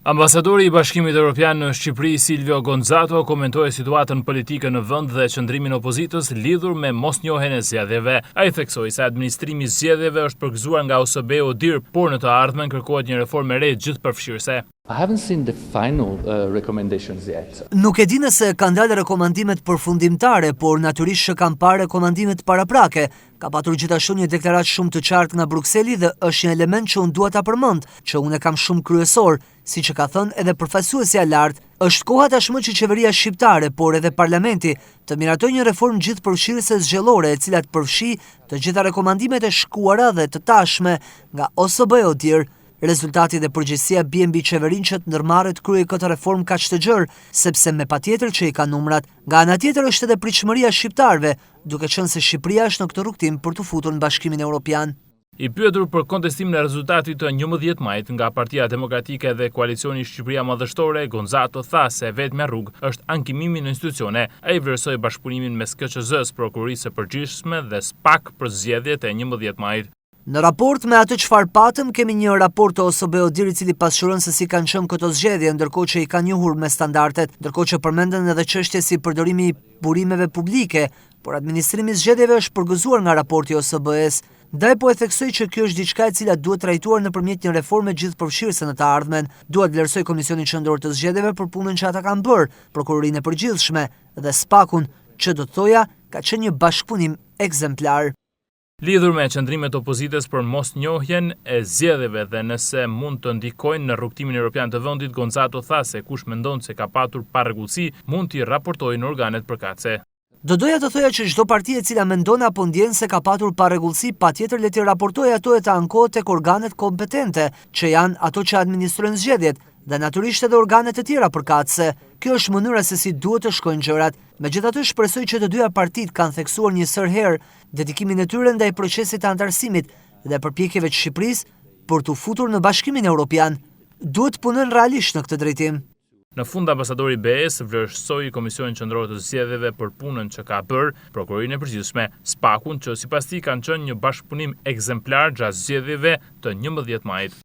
Ambasadori i Bashkimit Evropian në Shqipëri, Silvio Gonzato, komentoi situatën politike në vend dhe qëndrimin e opozitës lidhur me mosnjohjen e zgjedhjeve. Ai theksoi se administrimi i zgjedhjeve është përgëzuar nga OSBE ODIHR, por në të ardhmen kërkohet një reformë e re gjithëpërfshirëse. Nuk e di nëse kanë dalë rekomandimet përfundimtare, por natyrisht që kanë parë rekomandimet paraprake. Ka patur gjithashtu një deklaratë shumë të qartë nga Brukseli dhe është një element që unë dua ta përmend, që unë e kam shumë kryesor, siç e ka thënë edhe përfaqësuesja lart. Është koha tashmë që qeveria shqiptare, por edhe parlamenti, të miratojë një reformë gjithëpërfshirëse zgjedhore, e cila të përfshi të gjitha rekomandimet e shkuara dhe të tashme nga OSBE ODIHR. Rezultati dhe përgjegjësia bien mbi qeverinë që të ndërmarrë të kryejë këtë reformë kaq të gjerë, sepse me patjetër që i ka numrat. Nga ana tjetër është edhe pritshmëria e shqiptarëve, duke qenë se Shqipëria është në këtë rrugtim për të futur në Bashkimin Evropian. I pyetur për kontestimin e rezultatit të 11 majit nga Partia Demokratike dhe Koalicioni Shqipëria Madhështore, Gonzato tha se vetmja rrugë është ankimimi në institucione. Ai vlerësoi bashkëpunimin mes KQZ-s, Prokurisë së Përgjithshme dhe SPAK për zgjedhjet e 11 majit. Në raport me atë çfarë patëm, kemi një raport të OSBE ODIHR i cili pasqyron se si kanë qenë këto zgjedhje, ndërkohë që i kanë njohur me standardet, ndërkohë që përmenden edhe çështje si përdorimi i burimeve publike, por administrimi i zgjedhjeve është përgëzuar nga raporti i OSBE-s. Ndaj po e theksoj që kjo është diçka e cila duhet trajtuar nëpërmjet një reforme gjithëpërfshirëse në të ardhmen. Duhet vlerësoj Komisionin Qendror të Zgjedhjeve për punën që ata kanë bërë, Prokurorinë e Përgjithshme dhe SPAK-un, që do të thoja ka qenë një bashkëpunim ekzemplar. Lidhur me qëndrimet opozitës për mosnjohjen e zgjedhjeve dhe nëse mund të ndikojnë në rrugtimin evropian të vendit, Gonzato tha se kush mendon se ka patur parregullsi mund t'i raportojë në organet përkatëse. Do doja të thoja që çdo parti e cila mendon apo ndjen se ka patur parregullsi, patjetër le t'i raportojë ato e të ankohet tek organet kompetente, që janë ato që administrojnë zgjedhjet, dhe natyrisht edhe organet të tjera përkatëse. Kjo është mënyra se si duhet të shkojnë gjërat. Megjithatë, shpresoj që të dyja partitë kanë theksuar një sër herë dedikimin e tyre ndaj procesit të antarësimit dhe përpjekjeve të Shqipërisë për të futur në Bashkimin Evropian. Duhet të punojnë realisht në këtë drejtim. Në fund, ambasadori i BE-s vlerësoi Komisionin Qendror të Zgjedhjeve për punën që ka bërë, Prokurorinë e Përgjithshme, SPAK-un, që sipas tij kanë qenë një bashkëpunim ekzemplar gjatë zgjedhjeve të 11 majit.